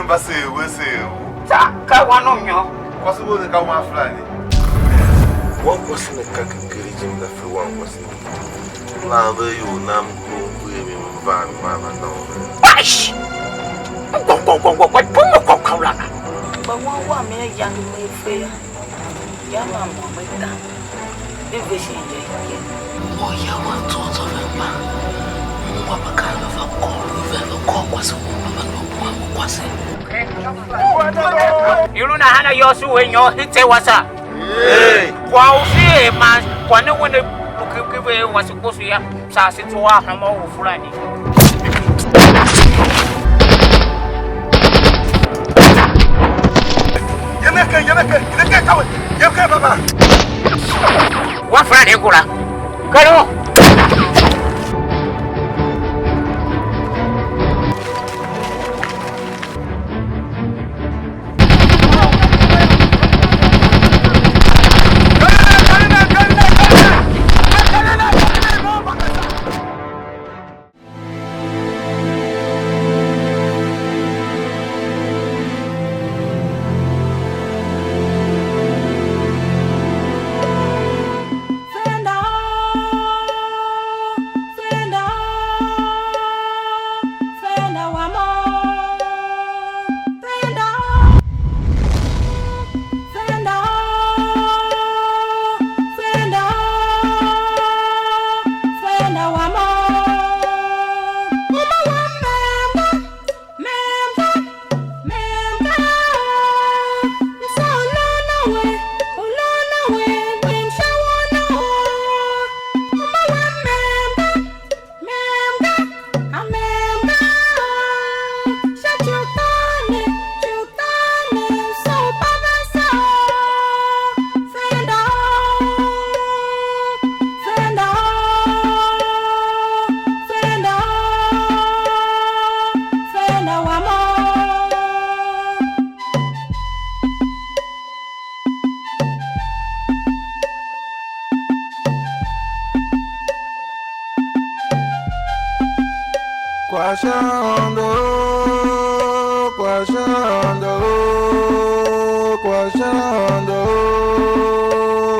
embassy, we say, Kawanonyo. possible the Kawa flying. What was in the cack encouraging that for one was in Lather you, Nam, Van, Mama, no. Bash! Go, Colana. But one minute, young may fail. Young mamma, make that. The vision, oh, you want to of a man. What kind of a call, if ever call was a woman, was it? You don't know how you're suing your hit was up. Hey, wow, see, man, when the book was supposed to have Sassy to our home Friday. What Friday, Gula? Go on.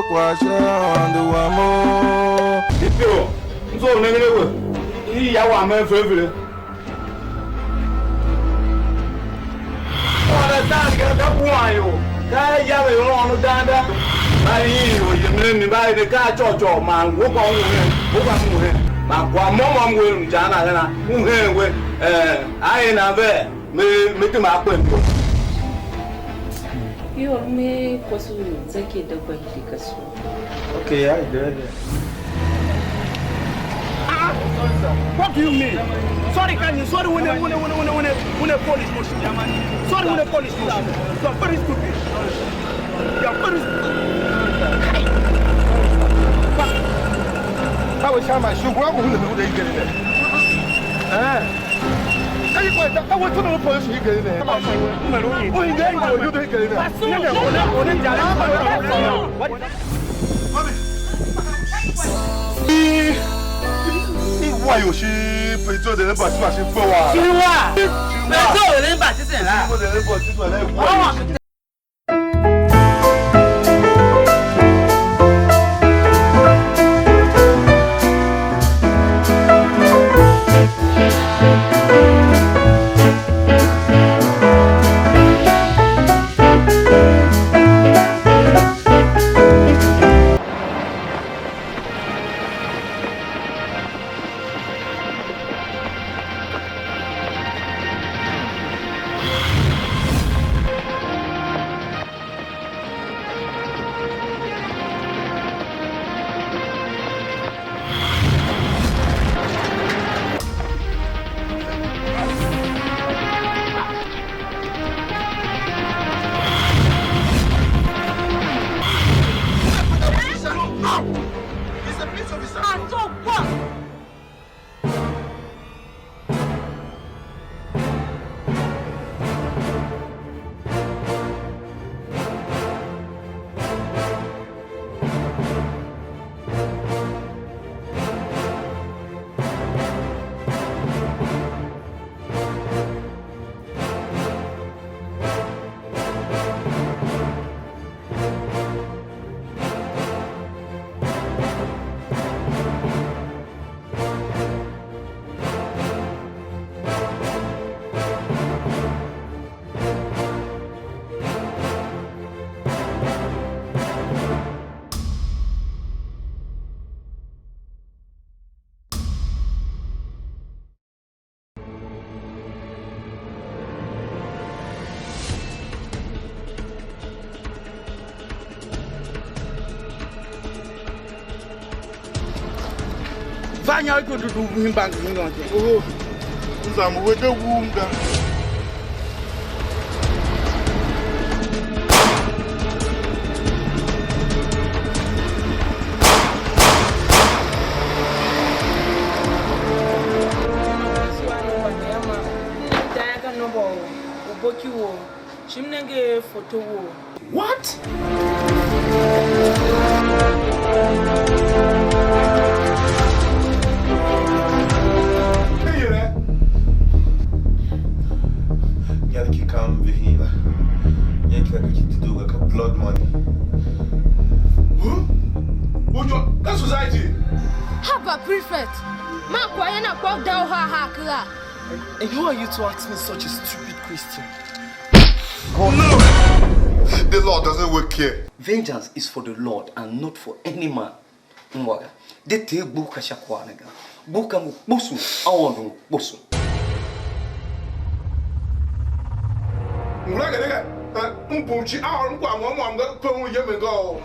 Quashando, amor. Yo, so negative. He, I want my favorite. Oh, that's not that one. That yellow on the danda. I hear you buy the car, George, man. Walk on him. My mom will Jana, I ain't a bear, make him up. You may possibly take it the way he goes. Okay, I did. What do you mean? Sorry, can you? Sorry, when a police motion, sorry, when a police motion. You are very stupid. You are very stupid. I was trying my shoe. What will they get in there? I want to know the police. You get in there. Oh, you didn't get in there. Why you she pay to the bus machine for what? You are. Banya to do him bank. Oh, I'm with the womb. What? Yankee come here. Yankee to do like a blood money. Who? That society. Haba prefect. Ma kwa yana kwa down her hakla. And who are you to ask me such a stupid question? Oh no! The Lord doesn't work here. Vengeance is for the Lord and not for any man. Mwaga. De te Gbunka shakwanaga. Gbunka mu bosu. Aondo bosu. Mwaga. Mpuchi aon kwa mwanga kwa yemego.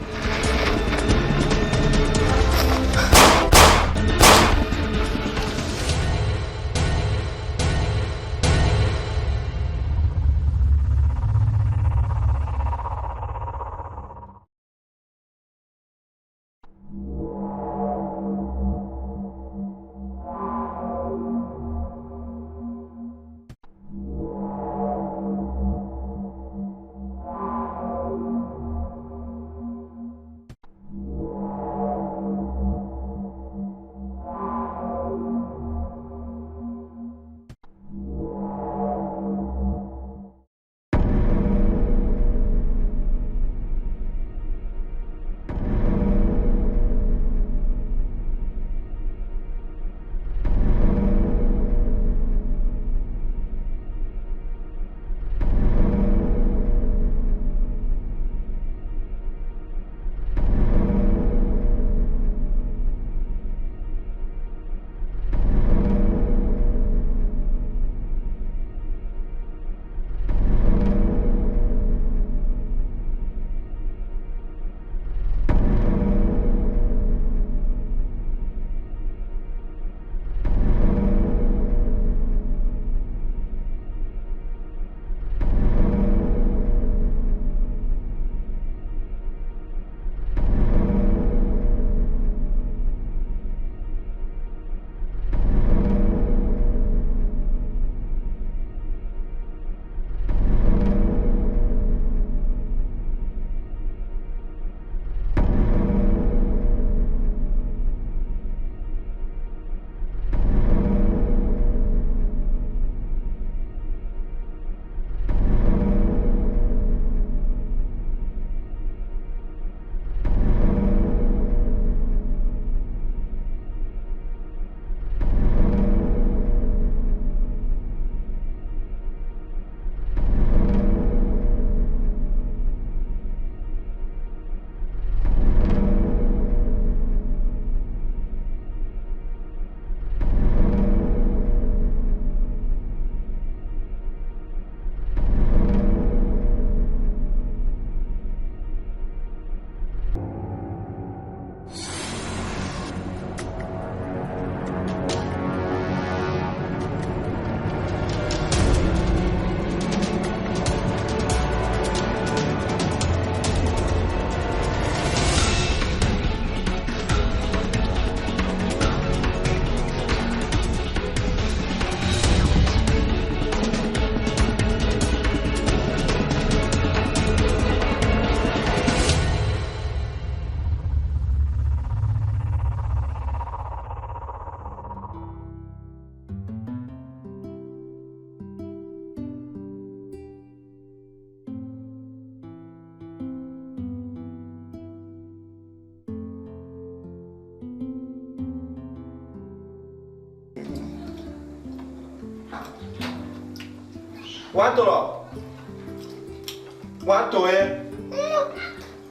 Quanto é?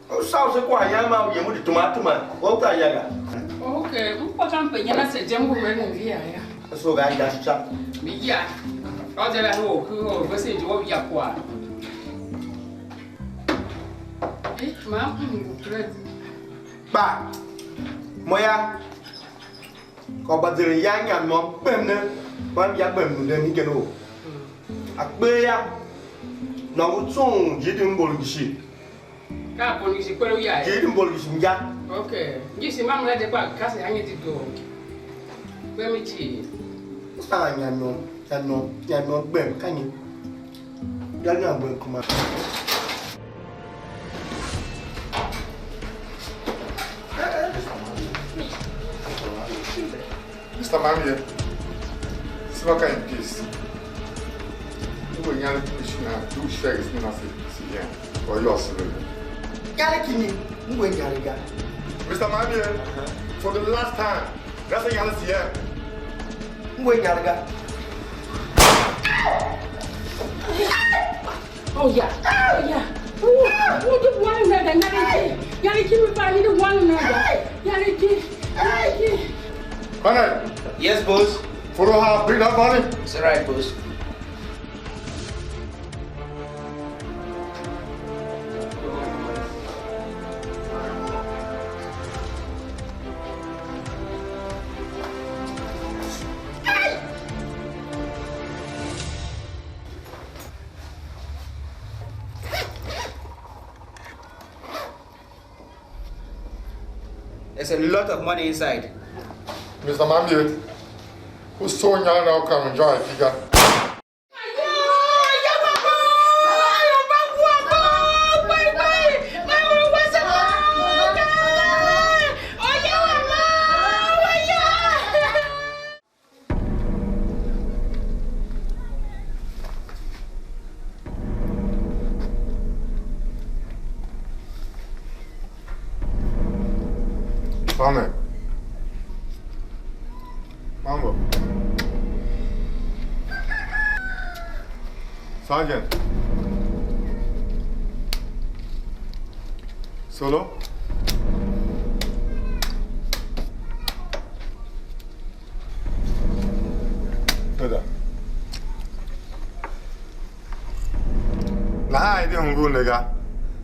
O salsa com a yama, o de tomate, mano. Volta aí, aga. Ok, não pode empenhar nessa jambu mesmo via. Eu sou gajo da chá. Via. Olha lá, você de ouvir a qual. Ba, moya. Ko badere ya nya no bem ne. Ba ya bem no mi keno. Akpe ya. Na utun jidim bolgishi. Ka polisi kwelo ya. Jidim bolgishi ya. Okay. Ngisi mamu na de ba kasi anye ti do. Kwemi chi. Ah nya no bem kanyi. Ya nya bem kuma. Mr. Mamie, se vai cair em peace. Eu vou ganhar a piscina, tu chegas no nosso ciência. Olha o osso, velho. Cara que ni, Mr. Mamie, for the last time, that's a young CM. Oh yeah. Who the one another? Yariki, we find the one another. Yariki. Colonel, Yes, boss. follow her, bring that money. It's alright, boss. There's a lot of money inside. Mr. Mamie, who's so young now come and join figure? Mame. Mambo. Sergeant. Solo? Further. Nah, I didn't go, nigga.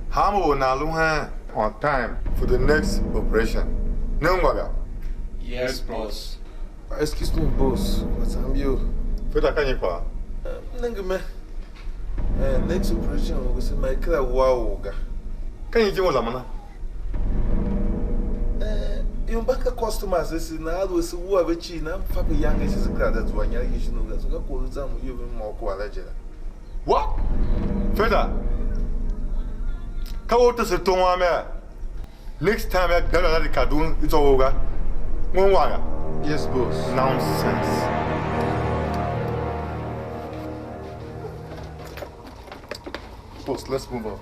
Hamo na lunha on time for the next operation. No, Yes, boss. Excuse me, boss. What's up, you? Further, can you call? Nangame. Next operation was my clear wow. Can you do Lamana? You back a customers, this is now was who have a chin. I'm Papa Young is a crowd that's one young issue. That's what I call some you more quality. What? Further. Come out to the Tomame. Next time I got another cartoon, it's over. One wire. Yes, boss. Nonsense. Boss, let's move out.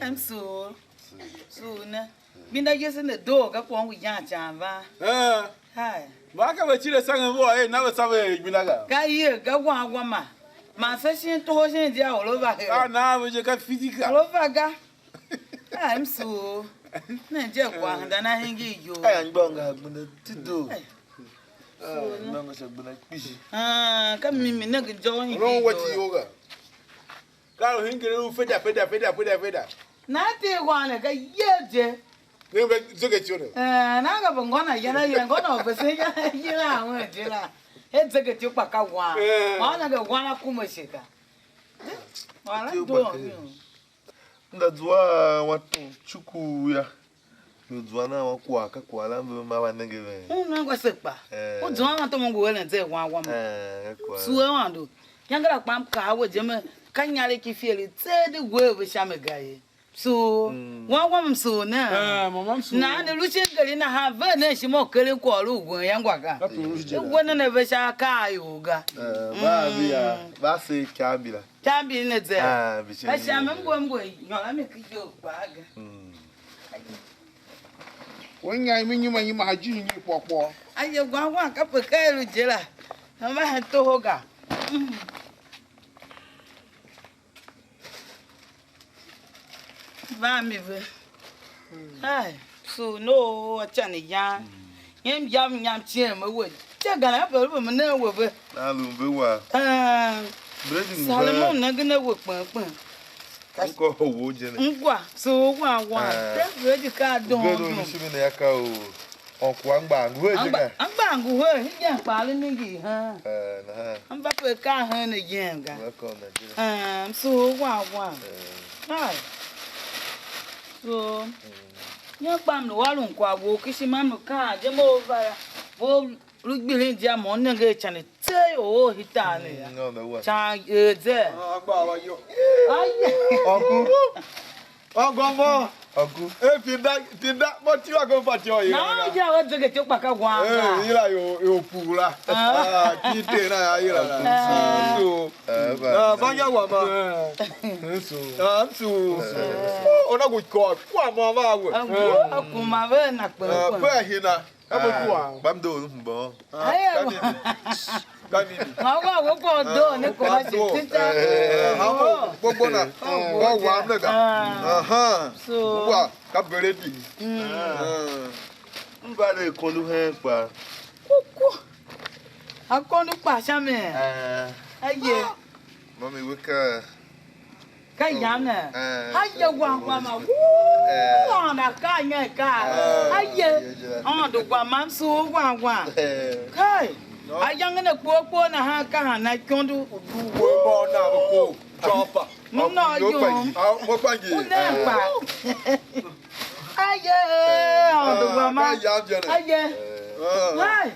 I'm so Minda using the door, got one with Yanchamba. Hi. Baka wa chile sanga boy na wa sabe binaga. Ga here, ga wa ma. Ma session to hoje dia all over here. Ah na we je ka physical. All over ga. I'm so na je kwa handa na hingi yo. Aya Gbunka Gbunka tido. Gbunka Gbunka pishi. Ka mimi na ga jo hingi. Ron what yoga. Karo hingere feda. Na te wana ka yeje. Nebe zogetio. Na ga bangona yana ngona bese yana wejela. He zogetio paka wa. Wana ga wana kumashika. Wana do. Ndadzwa watu chuku ya. Ndadzwa na wakwa kakwa lambe mama ngebe. Ngwa sekpa. Udzwa watu mungu wele nze wa ma. Suwe wando. Yangara pam ka wejeme kanyale kifeli tsede wewe shamegaye. So, wa so na. Mama so. Na ne luchen gari na ha ve na shimo kele ko lu gun yangwa ka. Wona na ve sha ka yoga. Ba biya, ba se chambila. Chambi ne ze. Biche. Ba sha mbombo yola me kijo baga. Wonya mi nyuma nyima haji nyi popo. Aye gwa ka pe ka lu jela. Ma ha to hoga. Va me ve. Ai, so no achani ya. Yam chie me we. Che gana pe lu me na we ve. Na lu be wa. Bredi Salomon na gna we pon. Ko wo je ne. Ngwa, so wa. Te bredi ka don. Bedo mi shimi na yaka o. Onku angba ngu je ka. Angba ngu he, ya pa le ningi ha. Na ha. Amba pe ka ha na yenga. Welcome Nigeria. So wa. Ai. So, ya pam no wa lu nkwa wo kisi mam ka je mo va. Wo lu gbele dia mo na ge chane te o hita ne ya. No na wa. Cha ze. Agba wa yo. Ai. Onku. Ogombo. Onku. Tinda mo ti wa ko fa ti o yi. Na ja wa zege ti pa ka gwa. Yira yo pula. Ti te na yira. So. Ba nya wa ma. So. Ona go ko ma ba wo. Akuma ve na pe. Pe hina. Bamdo mbo. Ai. Wa ko do ne ko ba ti ta. Gbogbo na. Wa wa mega. Aha. So. Wa ka bere di. Mba le kolu hen pa. Kuku. Akonu pa sha me. Aye. Mami weka. Ka yana. Aye wa ma. Wa na ka nya ka. Aye. Do gwa mam so wa. Kai. Ayang na po na ha ka na kondu. Wo bo na ko. Chopa. No yo. Mo pa ji. Unepa. Aye. Do gwa ma. Aye. Hai.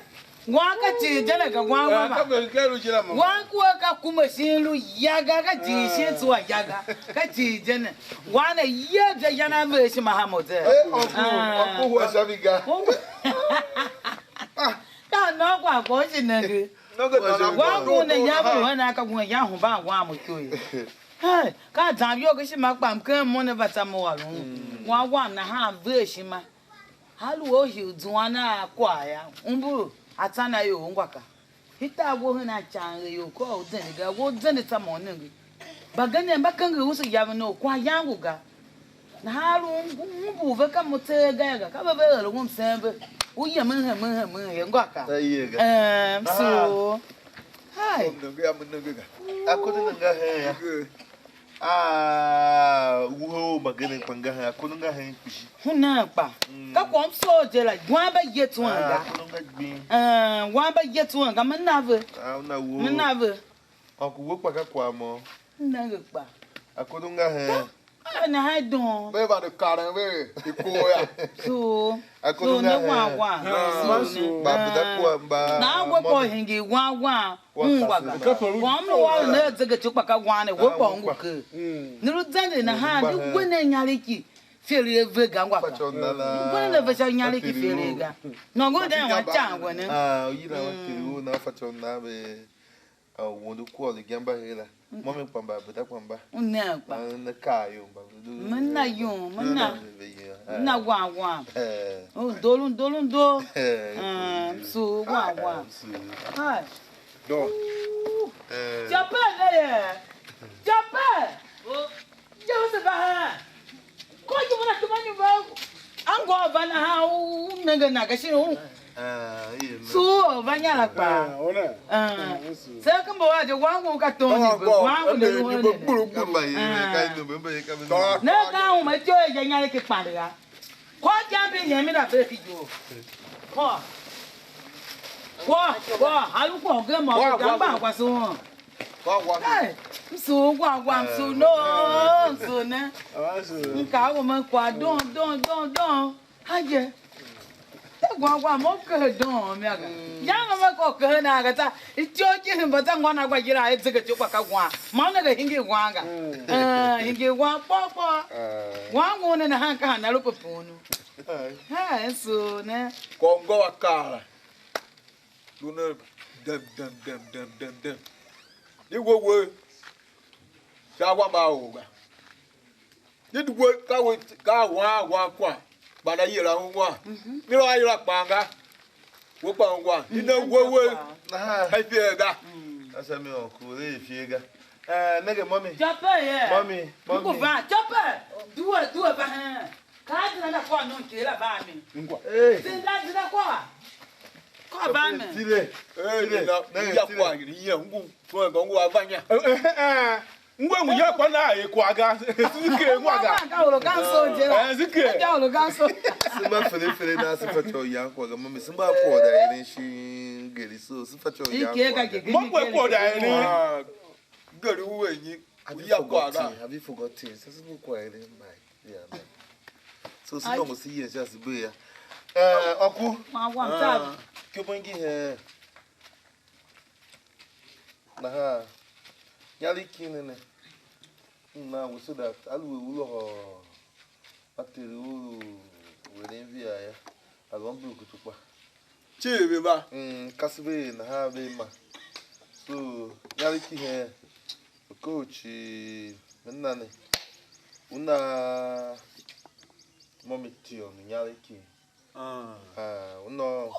Wa ka ti jana ka wa ma. Ka be ke ru jira mo. Wa ku ka kuma sin lu yaga ka ti shi tuwa yaga. Ka ti jana. Wa na yaga yana me shi Mahamud. Oku wa sabiga. Ka no kwa ko shi na ge. No go na Wa ku na ya bu na ka ku ya hu ba wa mo kyo. Hai, ka dan yo ke shi ma pam kan mo na bata mo wa lu. Wa na ha ve shi ma. Halu o hi duana kwa ya. Umbu atana yo ngwaka. Hita wo na change yo ko den ga wo den ta mo ngi. Bagane mbakanga usu ya no kwa yangu ga. Na halu umbu ve ka mo te ga ka ba be lo ngum sembe. Uye men ngwaka. So. Hai. Akodo nga hen ya. Wo magane kwanga hen akodo nga hen kushi. Huna pa. Ka ko so je la gwa ba yetu anga. Akodo nga gbin. Wa ba yetu anga menave. Na wo. Menave. Onku wo pa ka kwa mo. Na pa. Akodo nga hen. Na ha don. Be ba de karan we iko ya. So. Akodo nga hen. Ba buda kwa ba. Na wo ko hingi wa. Ngwaka. Wa mo wa na zege chukpa ka wa ne wo ko nguke. Niru zande na ha ni wene nyaliki. Feli eve ga ngwaka. Wene na vesha nyaliki feli ga. No go den wa cha wene. Yira wa kiri na fachona be. Wo do ko le gamba hela. Mami pamba buda pamba. Na pa. Na kayo ba. Menna yo, menna. Na wa. Oh, dolun do. So wa. Hai. Do. Japan le. Japan. Jose ba. Ko ju na tumani ba. Ango ba na ha nanga na ka shi. So, Vanyala pa. Sir, come on, you want to get on the ground. No, now, my joy, Yanaki Paria. What jumping him in a baby? What? I look for them all. Gamba was on. So, so no, so now. Woman, don't. Hi, Gwa moka don mega. Yama mako na gata. Ichoki mbata ngwana kwa jira etseke chopa ka gwa. Mauna ga hingi gwanga. Hingi gwa popo. Wangu ne na hanka na lupo punu. Ha so ne. Kongo akala. Luna dem. Ni wo. Shawa maoga. Ni wo ka wa kwa. Bana yira ngwa ni ro ayira panga wo pa ngwa ni na wo na fiega asa mi o ko le fiega nege mommy Chopper yeah mommy ko va chopper duwa ba ha ka dina na kwa no ke la ba mi ngwa dina kwa ko ba mi tile na ya kwa ni ye ngu so ngo avanya Ngwe mu ya kwa na e kwa ga. Zike ngwa ga. Ka olo ganso jera. Zike. Ka olo ganso. Simba fele na sifa cho ya kwa ga mami simba kwa da irin shi gari so sifa cho ya kwa. Mo kwa kwa da irin. Gari uwe nyi. Ya kwa ga. Have you forgotten? Sasa mo kwa irin mai. Yeah man. So simba mo si yen sha sibe ya. Oku. Ma wa ta. Kyo bongi he. Na ha. Yali kinene. Na we so that alwe ulo ho battery ulu we via ya. Alombu kutukwa. Chibi ba. Kasibe na ha be ma. So yali ki he coach menane. Una mommy tio ni yali ki. Uno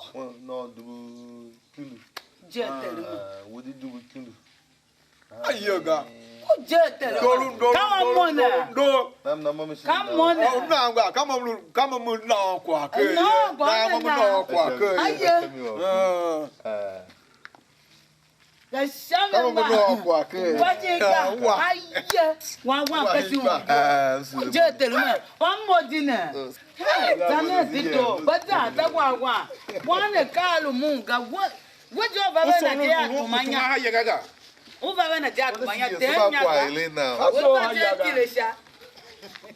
no du kulu. Jetelu. Wodi du kulu. Ayoga. Jetelu. Come on now. Na mama shi. Come on now. Na ngwa kama mu na kwa ke. No, na mu na kwa ke. Ayo. The shaman. Kama mu na kwa ke. Wajika. Ayo. Wa kasi wa. Jetelu man. One more dinner. Tana dito. Bata takwa. Wana kalu munga. What job ava na dia kumanya. Ha ye gaga. Uva na dia kumanya Simba tenya. kwa ile na. So Uva kilesha.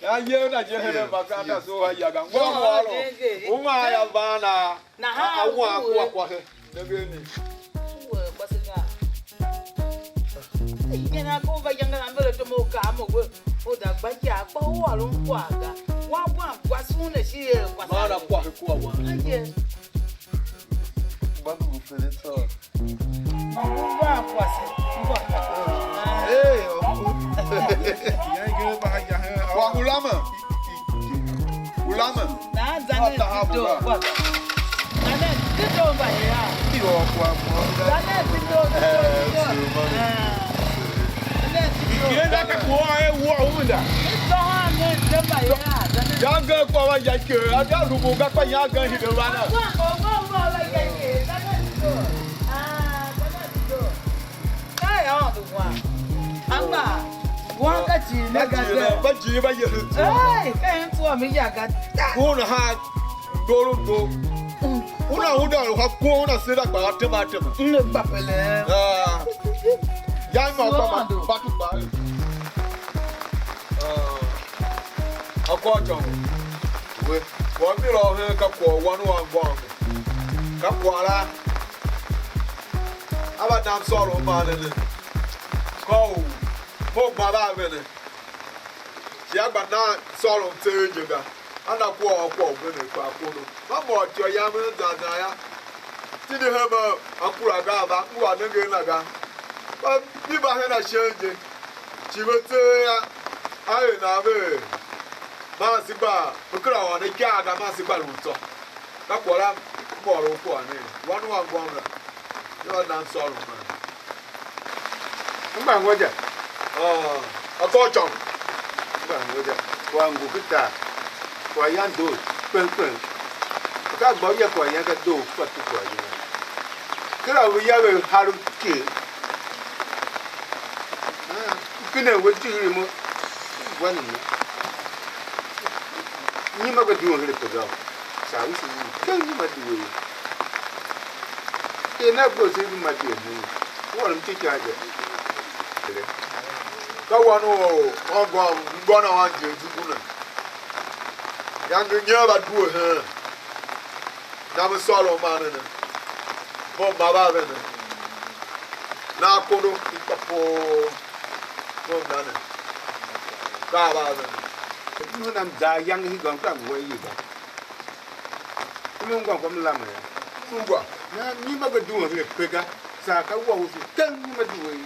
Ya ye na je hele makanda so hayaga. Ngwa mwalo. Unga ya bana. Na ha awa kwa he. Ndegeni. Uwe kwasinga. Yena ko va yanga ambele to mo ka mo we. O da gba ki apa o wa lo nkwa aga. Wa kwa sun na shi e kwa. Mara kwa he kwa wa. Aye. Bandu fele to. Wa kwa se. Hey, Kwa ulama. Ulama. Na zane do kwa. Zane do ba ya. iyo kwa mo. Zane do. Kienda ka kwa wo umunda. Ito ha ne de ba ya. Zane. Yanga kwa wa yake. Ada lugo ga kwa yanga hidwana. Wa la yake. Zane do. Zane do. Kai on do wa. Amba. Gwanga chi na ga de. Ba ji ba ye. Ai, kai to mi ya ga. Kuna ha doro. Una ha ko una sira gba tema. Ne ba pele. Yang ma kwa batu ba. Akojo. We, wa mi ro he ka ko wanu wa gbo. Ka ko ala. Aba dam soro ma ne. Ko mo gba ba be ne. Ti agba na soro teje ga. Ana ko be ne kwa ko no. Ma mo jo ya me dada ya. Ti de he ma akura ga ba ku wa ne ge na ga. Ba bi ba he na shenje. Ti bo te ya. Ai na be. Ma si gba, okra wa ne kya ga ma si gba lu to. Ka ko la mo ro ko ani. Wanu wa gbo nra. Yo na so ro ma. Mba ngoja. Akojo. Mba ngoja. Kwa ngukita. Kwa yando. Pen. ka gba ya ko ya ka do ko tu ko ya kira we ya we haru ke kina we ti ri mo wani ni ma ga duwa le ko ga sa wi si kan ni ma duwa e na go se ma duwa ni won ti ka je ka wanu o go na wa je ti ku na yang nya ba duwa ha na mo solo ma na bo ba ba na na ko do ti pa po bo na na ka ba na nu nam da yang hi gong tam wo yi ba nu gong ko mi la ma ya nu gwa na ni ma ga duwa le pe ga sa ka wo su kan ni ma duwa yi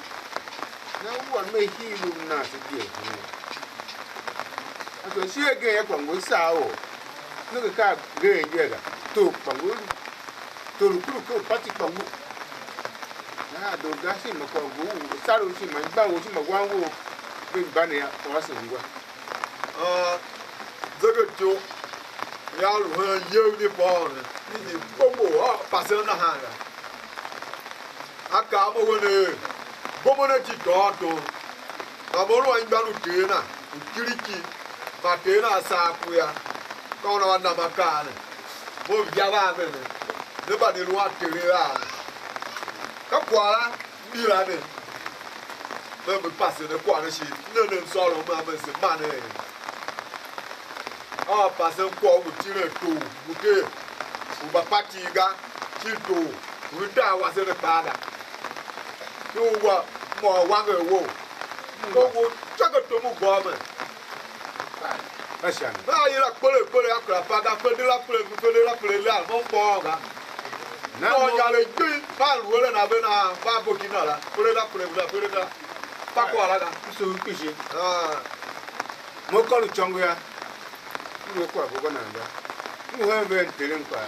na wo me hi lu na se die a to shi ge ya kwa ngo sa o nu ka ge ye ga to pa ngo to lu ku pati pa ngo na do ga si ma ko ngo sa ru si ma ba wo si ma gwa wo pe ba ne ya wa se ngwa这个酒要如何有的包呢？你不摸啊，把手拿下来。啊，干么个呢？我们那几多多，啊，我们一般都点呐，几里几，把点呐三股呀，搞那那么干呢？我别玩的呢，你把你乱点的啊，他挂了，你来的，我们把手的挂那些，能烧了我们是慢的。Ah, pasang ko utile tu, ute, uba patiga, chitu, uta wasere pada. Tuwa mo wange wo. Ko wo chaka to mu goma. Ashan. Ba ira kole akra pada fedela la mo boga. Na mo yale ji, ba luole na be na ba bokina la. Kole la. Pa ko ala ga. So pishi. Ah. Mo ko lu chongo ya. Ni ko agogo na nda ni ho be ntele nkwa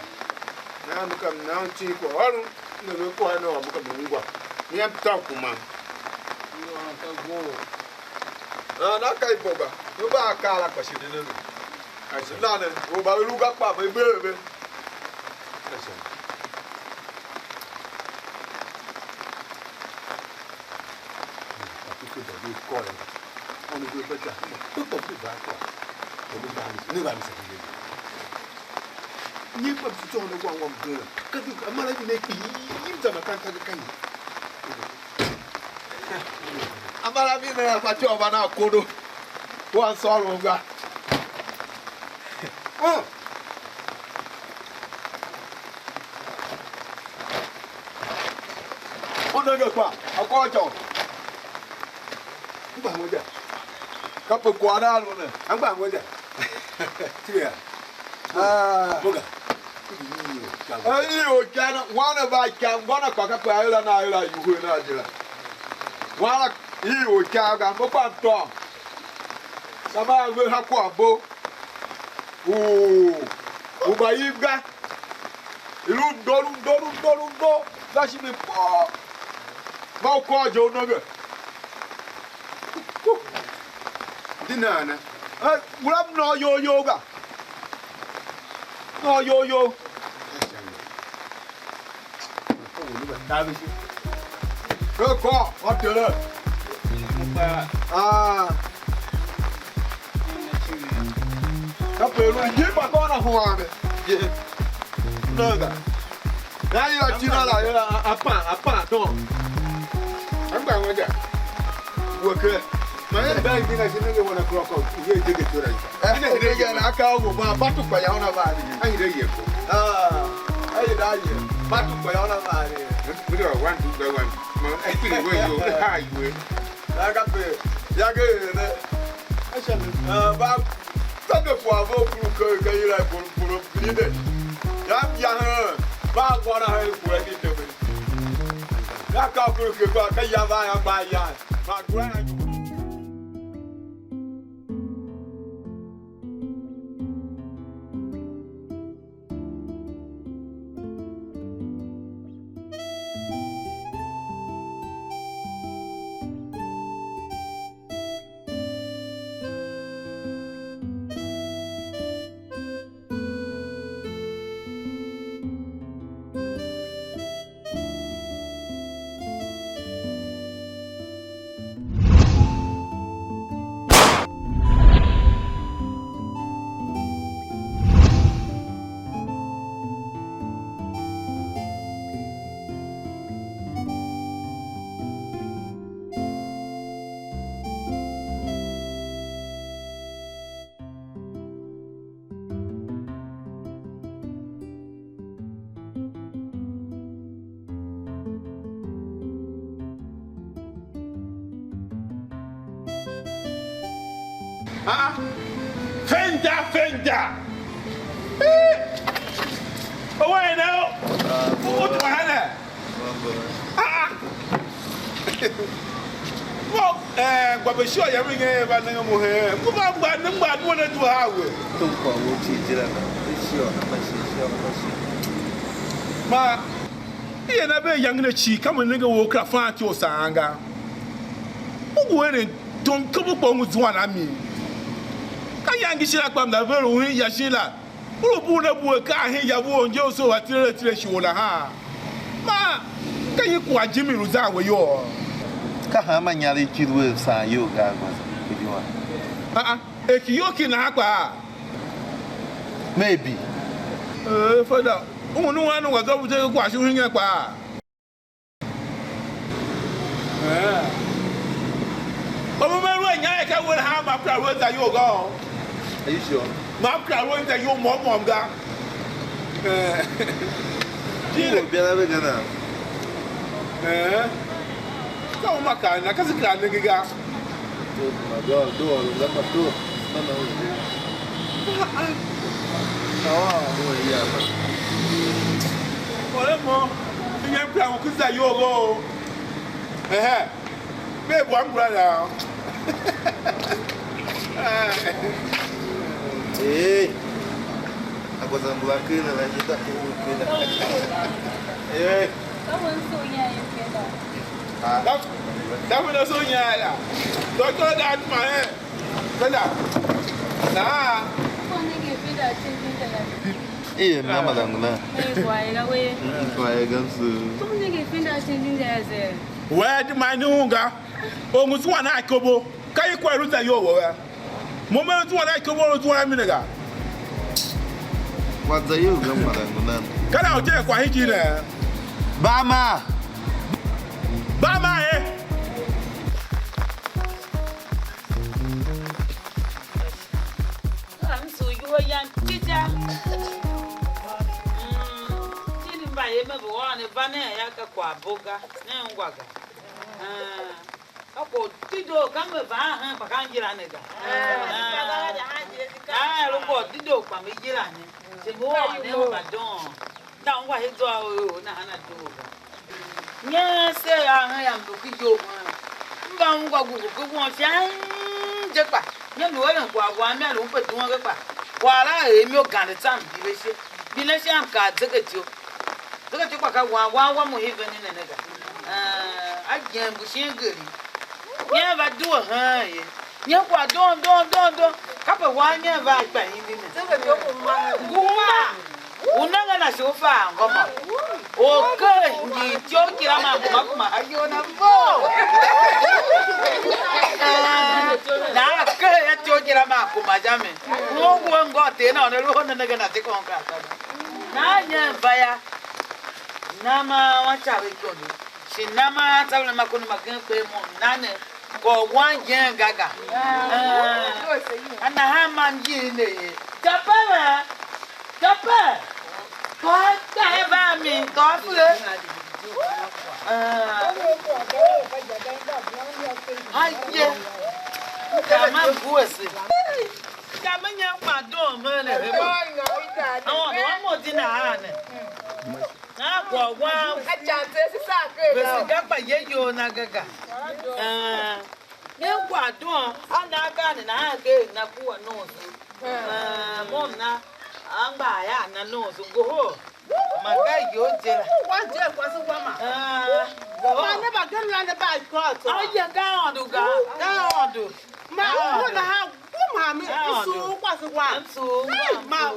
na amka na nchi ko ọrụ na me ko na amka me ngwa ni apta kuma ni ona ta go na kai boga no ba kala kwa shide ne aje na ne o ba lu ga pa be be aje ko da ni ko le on ni go ta ko ba ko ni ba mi se ni pa tu ne kwa ngom de ka tu amara ni ne ki ni ta ma kan ka kan amara mi ne fa cho ba na kodo wa so lo ga on ne kwa akọ jo ba mo ja ka pe kwa da lo ne agba mo ja Tia. Boga. Ayo jana wana ba kan wana kwa ka pa ayla na ayla yuhu na ajira. Wana iyo chaga mo pa to. Sama we ha ko abo. O ba yiga. Ilu doru. Da shi me po. Ba ko jo no ge. Dinana. Grab no yoga. No yo. Go, what do you? Kapelu ni pa ko na ho ame. Naga. Na yo china la yo apa don. Amba ngoja. Woke. Man, bang thing I say no one o'clock. You take it to right. I get an account of a battle by Yana Valley. I hear you. I die. Battle by Yana Valley. We don't want to go on. I think where you are. I got the Yaga. I shall about talk for a vote for Kayla for leader. Yam Bag one for anything. That couple could go Kayava by Yan. My grand. Fender. Oh, wait now. What my hand? Well, but be sure you're ringing about no more. Come on, but no bad one to highway. Don't call what you did. Sure, Ma, you're not very young in a cheek. Come and nigga walk up front your sanga. Who went don't come up with one. I mean, can young Shilla come the very way Yashila? Who put up work? I hear your won't you so at the ha. Ma, can you quite Jimmy Rosa where you are? Kahama Yali kid will say you got with you. If you can have maybe. Further, no one was over there washing a car. Oh, I can't have my private that you go. Are you sure? My private that you mom got. You will be never gonna. Come, my car, I can't get a nigga. My God, door, number 2. Oh, yeah. Well, more. You can't play because that you go. Babe, one brother. Hey, I was on black in and I did that. Hey, that was so yeah. Don't go down my head. Nah. Eh, mama dangla. Where do my nunga? Almost one I cobo. Can you quite root at your way? Moment one I cobo to 1 minute. What's the you, grandmother? Can I tell quite here? Bama! Bama, eh? I'm so you are young teacher. Didn't buy him a one, a banner, Yaka, Boga, Nangwaga. Ako Tido, come with Bahangiranega. I look Tido, come with Girani. The more I know my dawn. Down what he do, Nana do. Yes, I am looking you. Down what good one, Japa. Young women, one man who put one of while I am your gun at some division. Bilasham card, look at you. Look at you, one more even in another. I can't push you good. Never do a high. You don't. Couple 1 year back by him. Unanga so far, come on. Oh, good. You joke, I'm you on a boat. Now, good. Joke, I'm no one got in on the road and they're going to take on that. Now, Vaya Nama, what shall we go? She Nama, Makuna pay more none for 1 year gaga. And a hamman gin. Japa! What have me? Come on, boys. Come on, young man, don't murder. Oh, one more dinner. Now, one, I can't say, you Nagaga. You what do? I'm not going to I gave Napua nose. Mona. I'm by Anna knows to go home. My guy, you're there. One day was a woman. I never get around the bike car. Oh, you're down to go. Down to my own house. Mammy, so was a one. So, my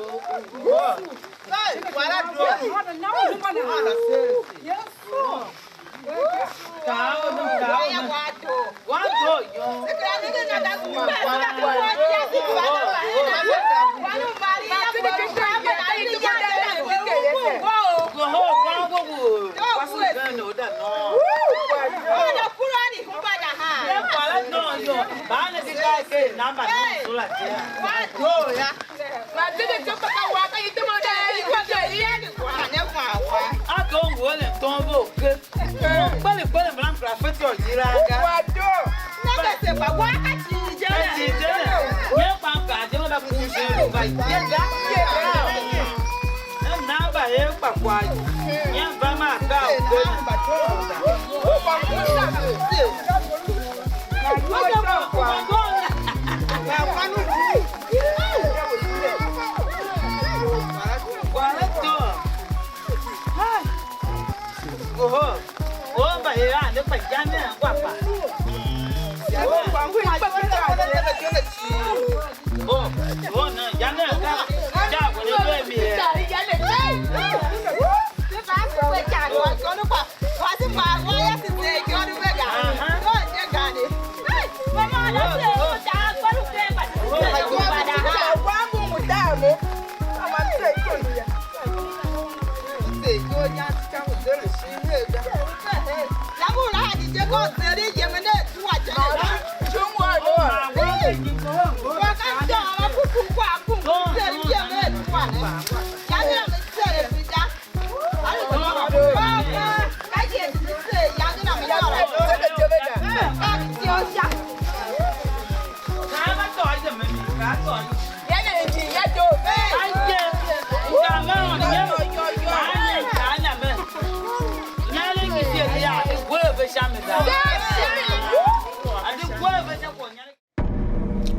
what I do. Yes, I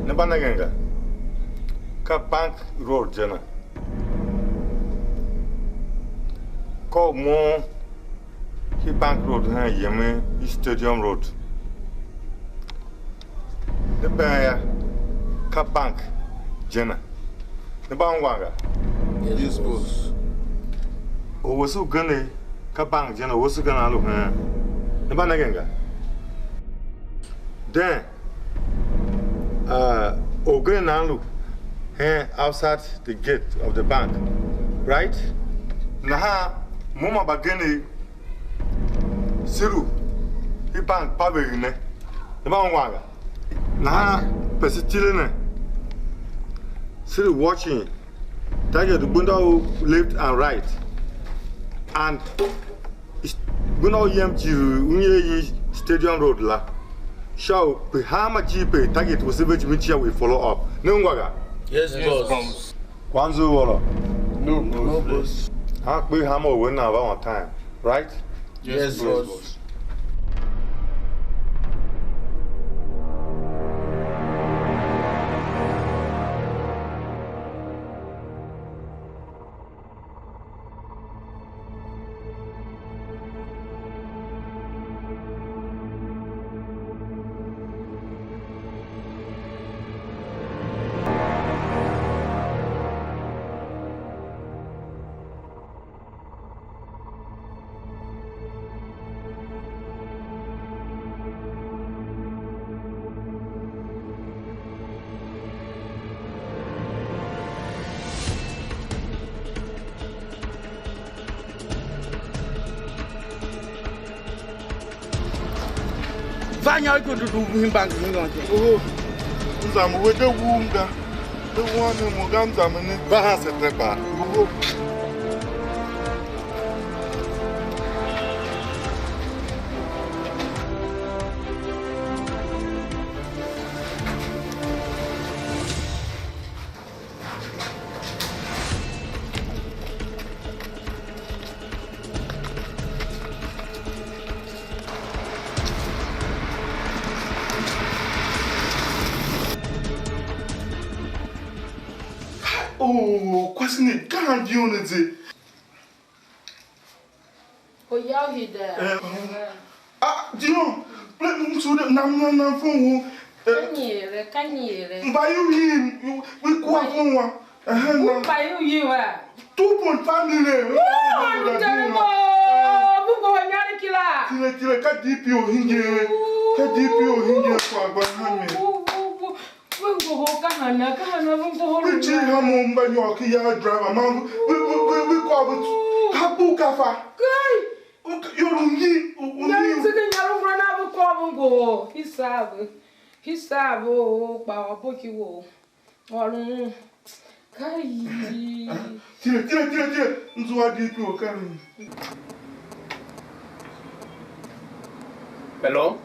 Nebanagenga ka bank road jana ko mo hi bank road ha yeme stadium road the baya ka bank jana the bangwanga Yes, boss. o wasu gane ka bank jana wasu gana lo ha nebanagenga then Ogre Nalu here outside the gate of the bank, right? Naha Moma Bageni Siru, he bank Pabine, the Bangwaga. Naha Pesitiline Siru watching, Tiger the Bunda left and right, and Buno Yemji Stadium Road La. Show Pihama Jeep target was able to meet we follow up. No waga. Yes, boss. Kwanzu wala. No, boss. Ha Pihama win now one time, right? Yes, boss. Vanya go to do him bank in London. Oh, Nzam with the wounda. The one in Muganzam and Bahas at the bar. Oh, question it can't be on it. Oh, yeah, he there. Ah, Dion, let me so that Nam phone. Can you? By you, we quite one. By you are 2.5 million. I'm terrible. Kila ka DPO hinge. Ka DPO hinge kwa bahami. We see how Mumba Yorkie driver, man. We call it Habu Kafa. He's sabo, power book you. Or Tira. Nzua DPO carrying. Hello?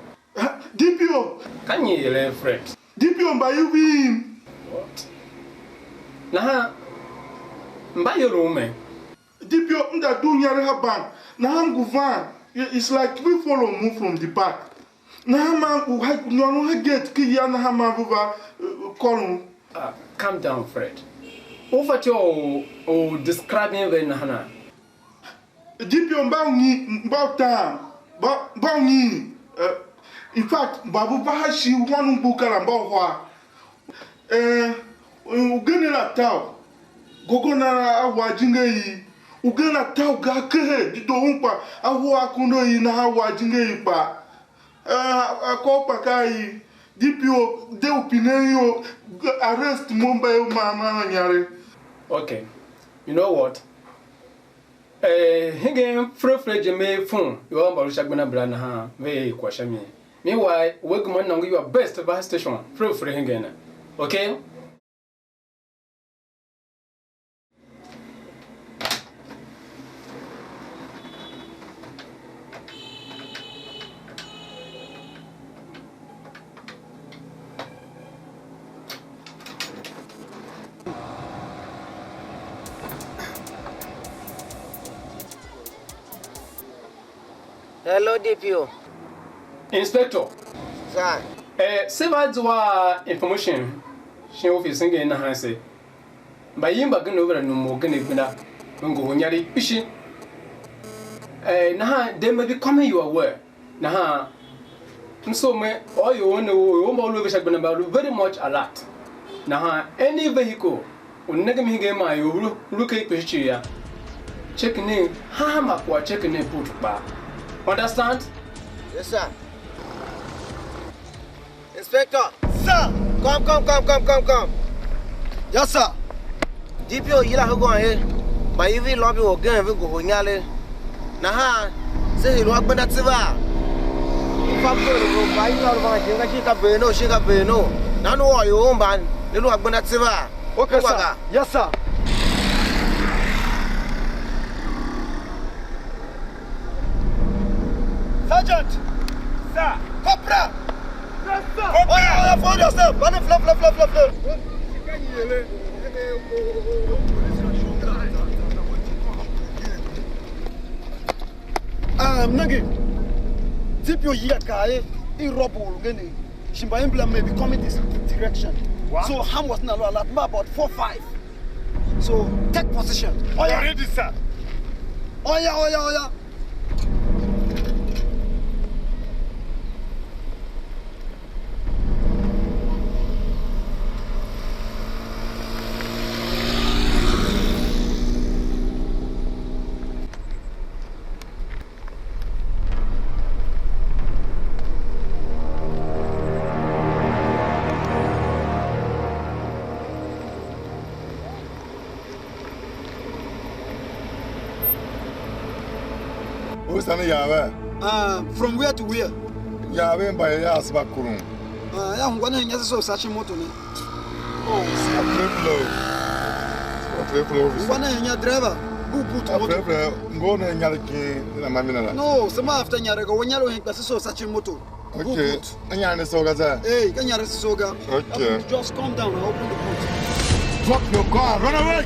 DPO. Can you friend? DPO by you win. What? Nah, buy your room, man. Deep your under do your bank. Now I'm van. It's like we follow move from the back. Now man who had no get Kiyana Hamavuva column. Calm down, Fred. Over to or describing the Nahana. Deep your bounty about time. Bounty. In fact, Babu Bahashi one book and about Ugana Tau. Gogona Wajinga. Ugana Tau Gake, the Dompa, Awakuno in Hawajinga. A Copakai, Dipio, Deupineo, arrest Mumbai Mama. Okay, you know what? Hinging Fred May phone, you are about Shagbana Branaha, very question me. Meanwhile, welcome on your best bus station, Fred Hingen. Okay? Hello, DPO. Inspector. Sir. Several information. She office singing in the hands. By him back over and no more going to go when you're fishing. Nah, they may be coming your way. Nah, so me all you want to all over Shagbana about very much alert. Nah, any vehicle will never me game my look at picture. Checking in, hammer or checking in put back. Understand? Yes, sir. Inspector. Sir. Come. Yes, sir. DPO, you are going here. But if you lobby or game, we go nyale. Nah, say you walk by that silver. If I'm going to go buy you out of my she got Beno. Now, no, you own man. You walk by that silver. Okay, sir. Yes, sir. Sergeant! Sir! Cobra! Yes, sir! Oh, yeah, fold yourself! Run flop! Nagi, Tipio Yakae, Irobul Geni, Shimba emblem may be coming this direction. What? So Ham was not allowed about 4-5. So take position. Oh, yeah, ready, sir. Oh, yeah. From where to where? Yahweh by Yasbakurum. I'm going to so such a motor. Oh, one in your driver. Who put go to Yalaki, Mamina? No, some after Yarago, when you're in such a motor. Okay, and Yana Soga. Hey, can you soga? Okay, just calm down and open the boot. Drop your car, run away!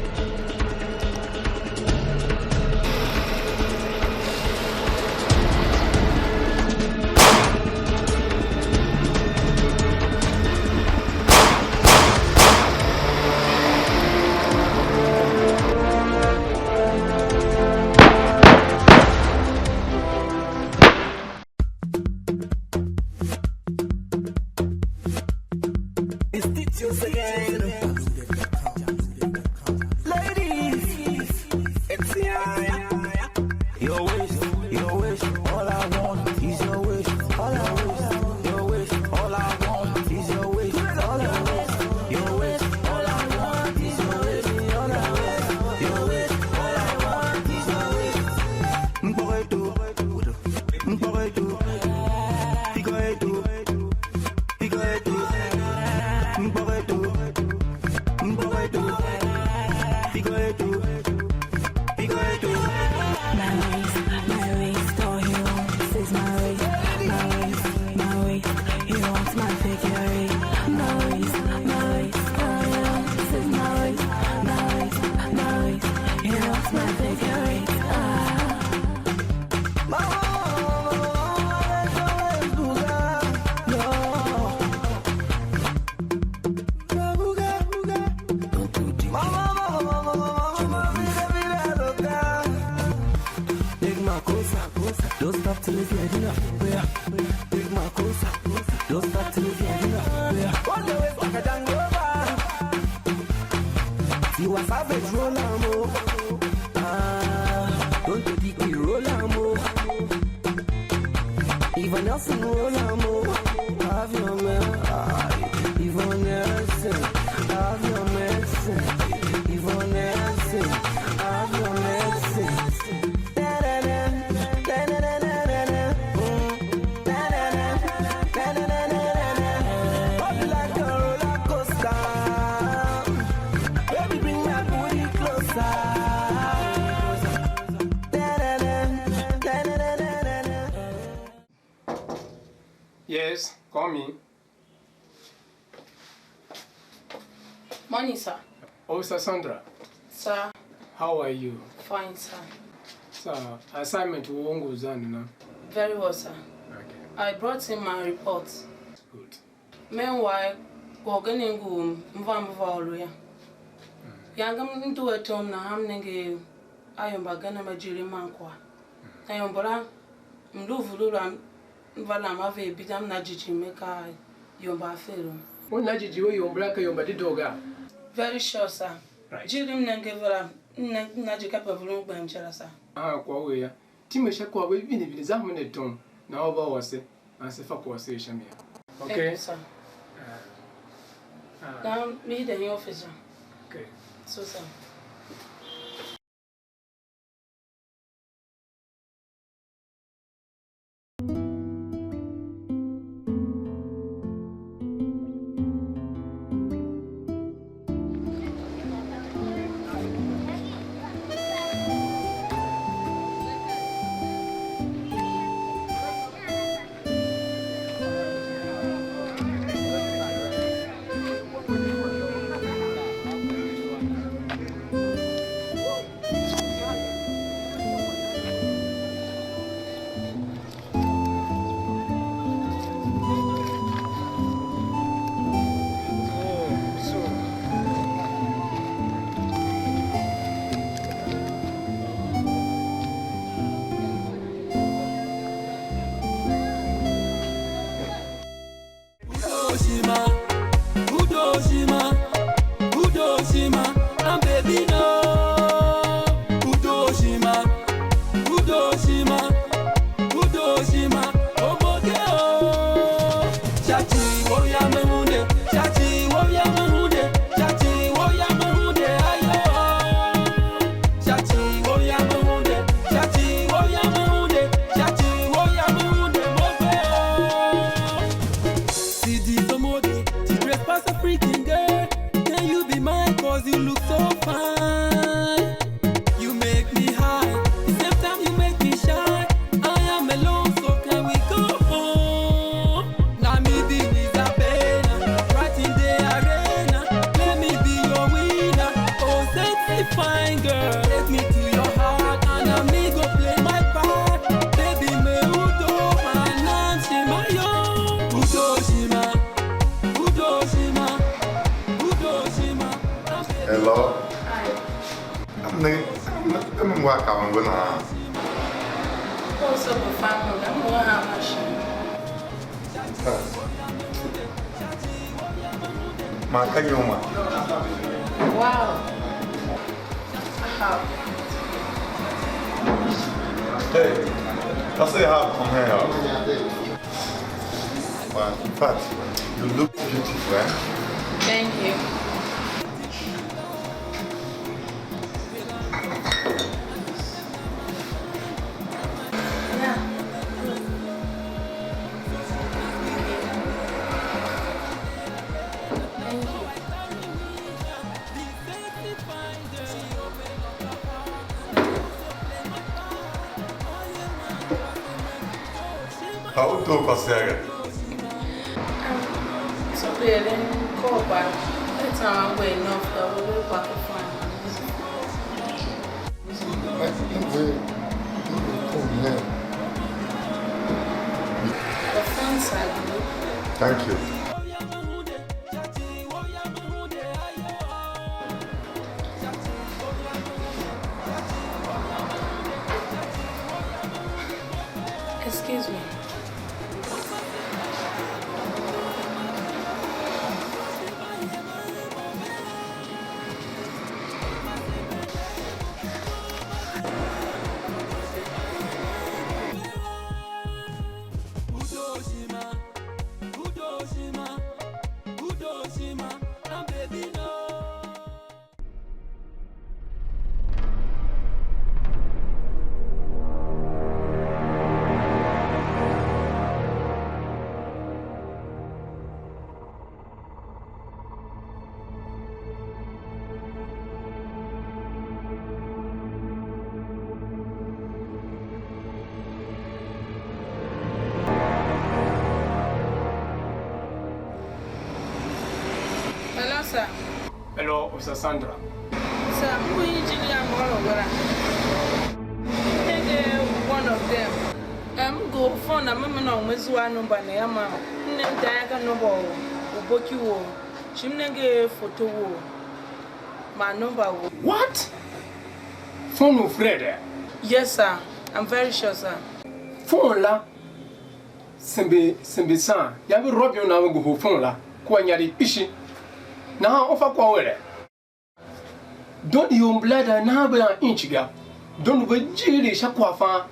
Don't stop till it's like enough. Big my closer. Don't stop till it's like enough. Always like a dangover. You are savage, roll on more. Don't take the roll on more. Even Nelson roll on more. Have your man. Even Nelson. Have your medicine. Even Nelson. Have your medicine. Yes, call me. Morning, sir. Oh, Sir Sandra. Sir. How are you? Fine, sir. Sir, assignment won't go down now. Very well, sir. Okay. I brought in my report. Good. Meanwhile, we're going to go Mvamva. Yangam into a tom na ham nenge ayomba gana majiri mankwa. Ayombora mluvulura mvala mave bidam na jiji meka yomba fero. When Najiji yombra yomba di doga. Very sure, sir. Right. Jirim nenge vara najika pavulung bamchara, sir. Kwa we ya. Timesha kwa we bini zamune tom na oba wase ansefa kwa se shamia. Okay. Thank you, sir. Now meet the officer. Okay. So, sir. Hello. I'm working on it. Also, the family, I'm going to have my share. Wow. How? Hey, I say how come here. Well, in fact, you look beautiful, eh? Thank you. How do you consegue? So we then call back. That's how I'm going off. I will go back and find the front side. Thank you. Excuse me. Hello, sir. Hello, Officer Sandra. Sir, who is one of them? Go phone a moment on Mizua number Neama. Name Diaga Noble, Uboki, Chimnege photo. My number. What? Phone of Fred? Yes, sir. I'm very sure, sir. Phone la. Simbi san. Yabi rob you now go phone la. Kwanyari ishi. Now offer kwa don't you blood and have an inch gap. Don't be jilly shakwafa.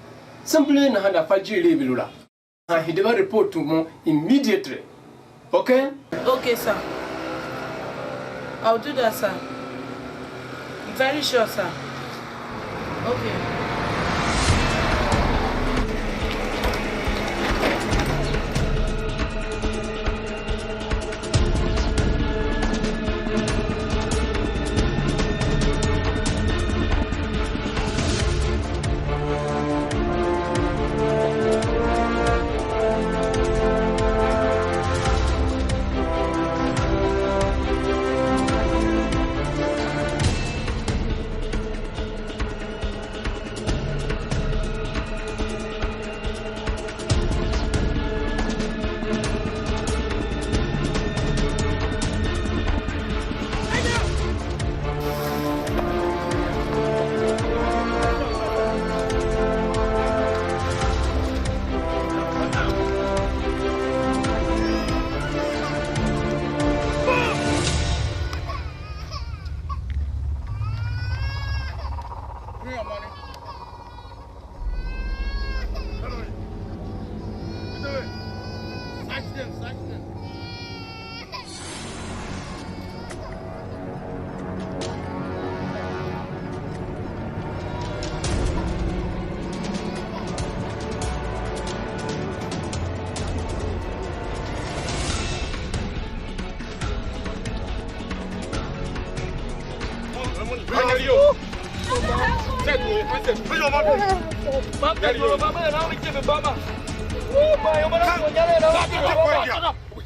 Simply na hada fajili bilula. And he never report to me immediately. Okay? Okay, sir. I'll do that, sir. Very sure, sir. Okay.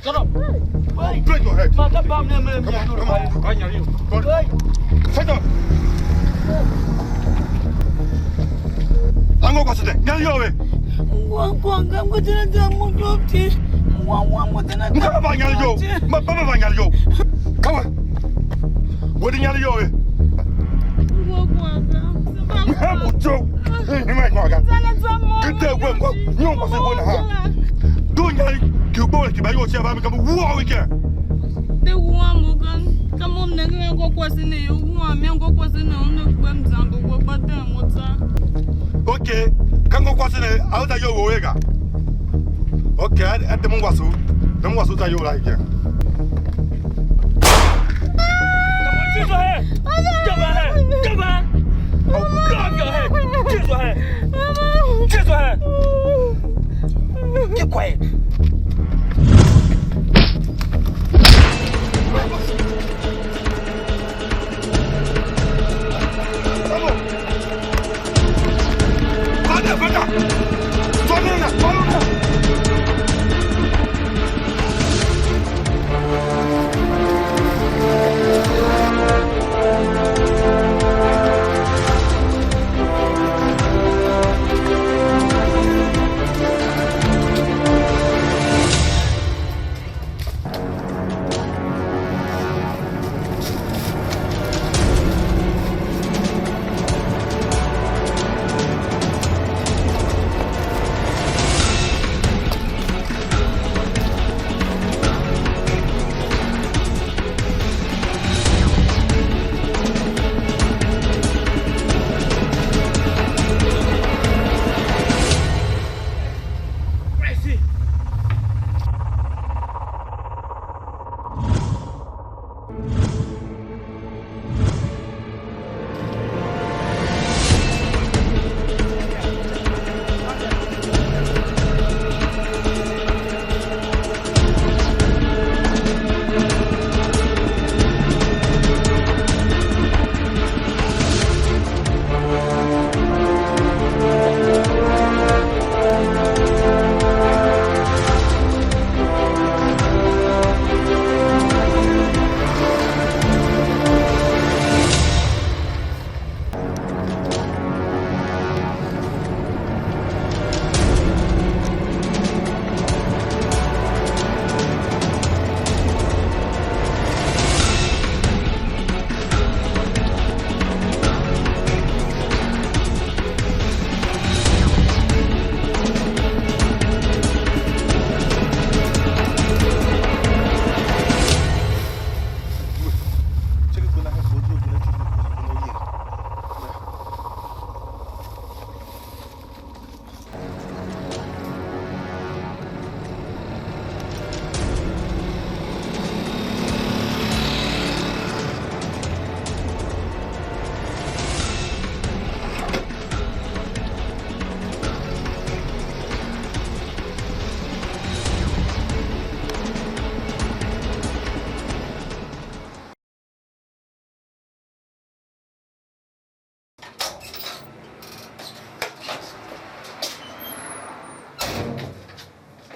Shut up! Break your head! Come on, come on. Shut up! I'm going to go to the come on! What are you okay, can go question out of your way. Okay, at the Mwasu, that you like here. Come on! Oh, God, your head! Kiss your head! Kiss your head! Keep quiet! Follow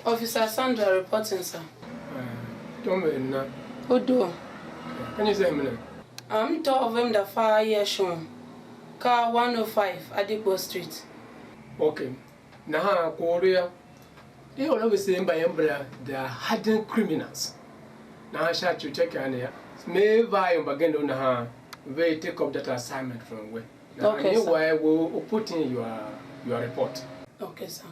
Officer Sandra reporting, sir. Don't mind now. Odo. Can you say me? I'm told of him the fire year shown. Car 105 Adipo Street. Okay. Now, Korea. They always say by umbrella they are hardened criminals. Now I shall check on here. May buy again on her. We take up that assignment from where. Okay, sir. Anyway, we'll put in your report. Okay, sir.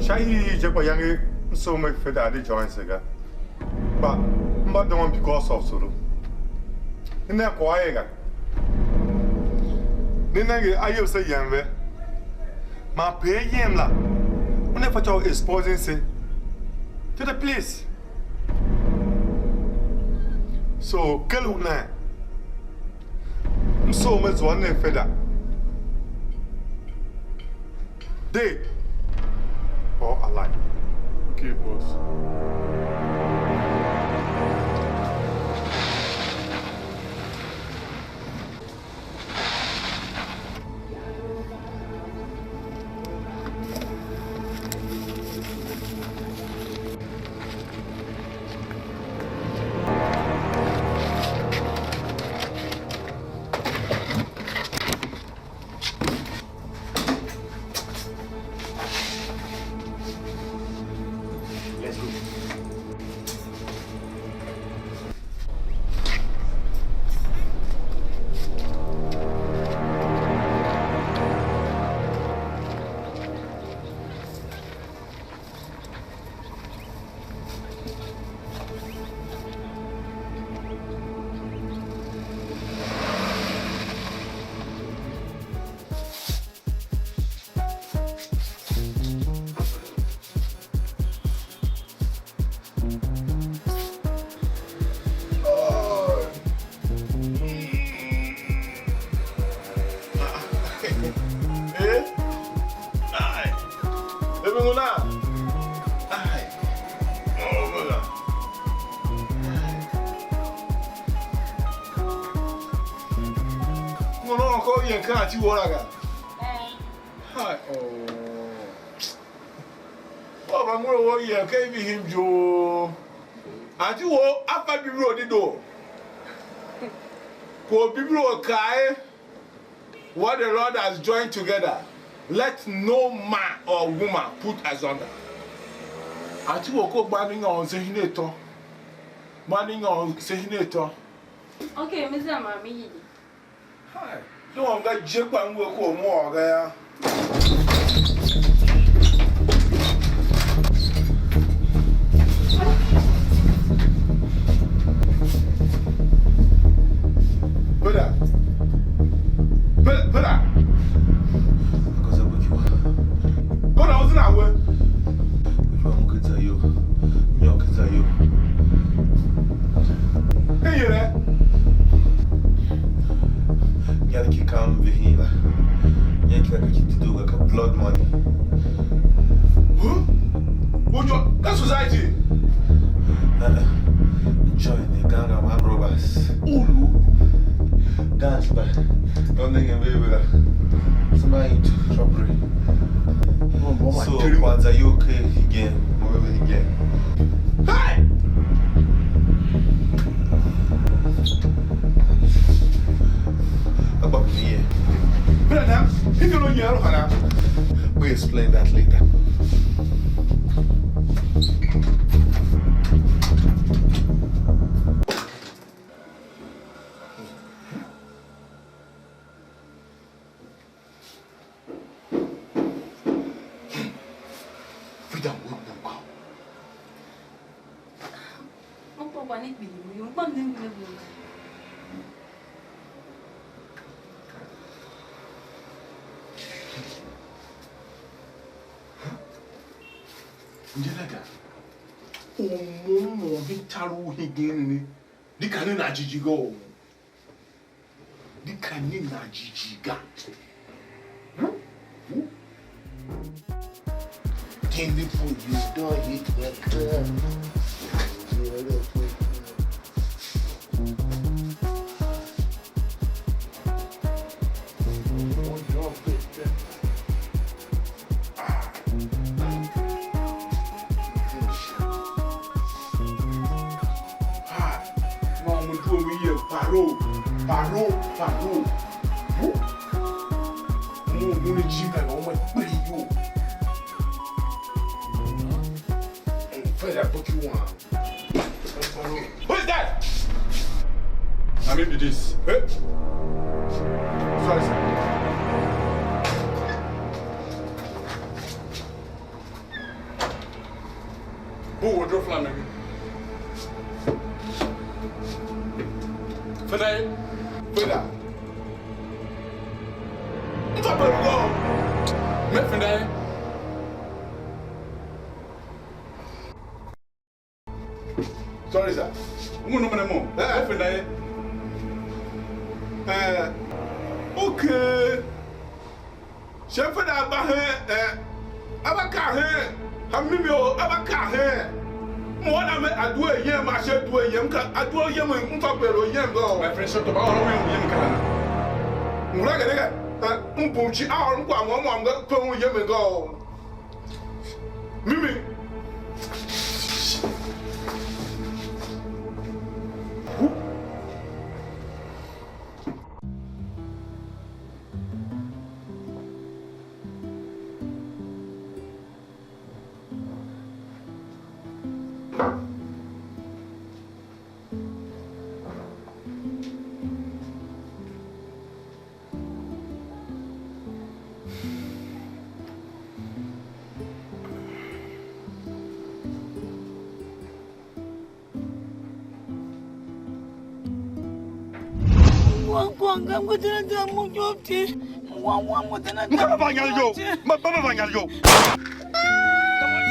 Shahi Japa Yangi so much for the joints again. But the one because of Suru. In that quiet. Then I say Yamwe. My pay Yamla. Whenever you exposing say to the police. So, Kaluna. So much one feather. Dead or alive. Okay, boss. Can't you walk? Hi, oh, I'm going to can't be him, Joe. And you walk up at the road door. For people who cry, what the Lord has joined together, let no man or woman put asunder. And you walk up banning on Sehinator. Banning on Sehinator. Okay, Mr. Mammy. Hi. No one got jip and work or more there. Put that. Because I book you. Go down, now. I'm going to tell you. I'm going to tell you. Hey, you there? Yankee come vihila. Yankee like to do like a blood money. Huh? What you? That's society. Join the gang of armed robbers. Ulu. Dance, but don't think away with her. Somebody into robbery. So, once are you okay again? Whatever again. Hey! About me, Brother, if you don't hear, we'll explain that later. Jijigo. The canina Jijiga. Can we put you door hit the Paro. Muni jinga no mo pray you. Fella put you on. Who is that? I mean this. Hey. Sorry, sir. Who will drop flamming? Fella. Stop it, go. Mefendai. Sorry, sir. Mefendai. Okay. Chef for that Abaka, Hamimio, Abaka. More than I do a yam, I should do a yam, I do a yam and Umpapero yam go. My friend shut up all around Yam. Muraga, Umpuchi, our one go yam and go. Mimi. I'm going to do a job. One with another. Come on, yo. My Baba, yo. Come on,